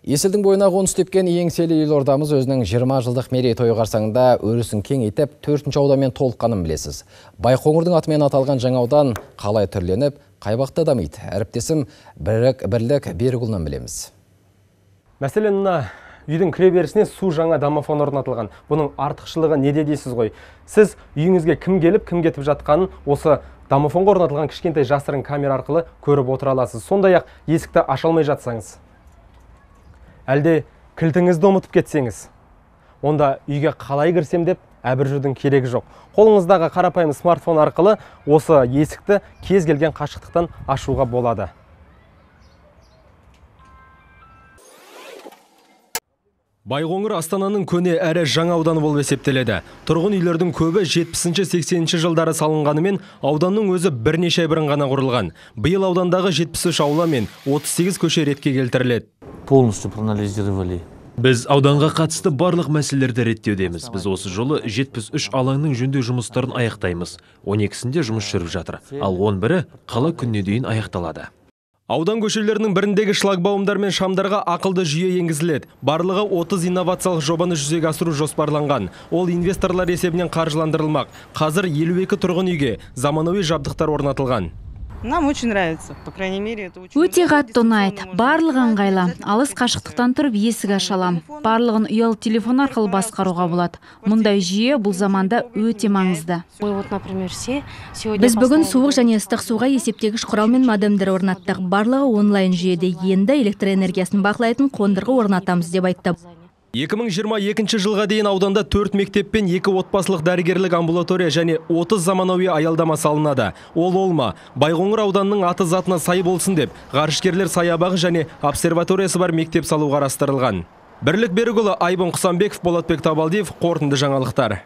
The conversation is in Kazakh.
Есілдің бойына қоныс тепкен еңселі елордамыз өзінің 20 жылдық мерейтойы қарсаңында өрісін кеңейтіп, 4-ші ауданмен толыққанын білесіз. Байқоңырдың атымен аталған жаңа аудан қалай түрленіп, қай бағытта дамиды? Әріптесім Бірлік Берікұлынан білеміз. Мәселен, үйдің кіреберісіне су жаңа домофон орнатылған. Бұның артықшылығы неде дейсіз ғой? Сіз үйіңізге кім келіп, кім кетіп жатқанын осы домофонға орнатылған кішкентай жасырын камера арқылы көріп отыра аласыз. Сондай-ақ есікті аша алмай жатсаңыз, әлде кілтіңізді ұмытып кетсеңіз, онда үйге қалай кірсем деп әбір жүрдің керегі жоқ. Қолыңыздағы қарапайым смартфон арқылы осы есікті кез келген қашықтықтан ашуға болады. Байқоңыр Астананың көне әрі жаңа ауданы болып есептеледі. Тұрғын үйлердің көбі 70-80 жылдары салынғанымен, ауданның өзі бірнеше ай бұрын ғана құрылған. Биыл аудандағы 73 аула мен 38 көше ретке келтіріледі. Полностью проанализировали. Біз ауданға қатысты барлық мәселелерді реттеудеміз. Біз осы жолы 73 алаңның жөндеу жұмыстарын аяқтаймыз. 12-сінде жұмыс жүріп жатыр, ал 11-і қала күніне дейін аяқталады. Аудан көшелерінің біріндегі шлагбаумдар мен шамдарға ақылды жүйе енгізіледі. Барлығы 30 инновациялық жобаны жүзеге асыру жоспарланған. Ол инвесторлар есебінен қаржыландырылмақ. Қазір 52 тұрғын үйге заманауи жабдықтар орнатылған. Нам очень нравится, по крайней мере, это очень... Өте қатты ұнайды. Барлығы ыңғайлы. Алыс қашықтықтан тұрып есік аша аламын. Барлығын ұялы телефон арқылы басқаруға болады. Мұндай жүйе бұл заманда өте маңызды. Біз бүгін суық және ыстық суға есептегіш құрал мен модемдер орнаттық. Барлығы онлайн жүйеде. Енді электр энергиясын бақылайтын қондырғы орнатамыз деп айтты. 2022 жылға дейін ауданда 4 мектеп пен 2 отбасылық дәрігерлік амбулатория және 30 заманауи аялдама салынады. Ол ма? Байқоңыр ауданының аты затына сай болсын деп, ғарышкерлер саябағы және обсерваториясы бар мектеп салу қарастырылған. Бірлік Берікұлы, Айбын Құсанбеков, Болатбек Табалдиев, қорытынды жаңалықтар.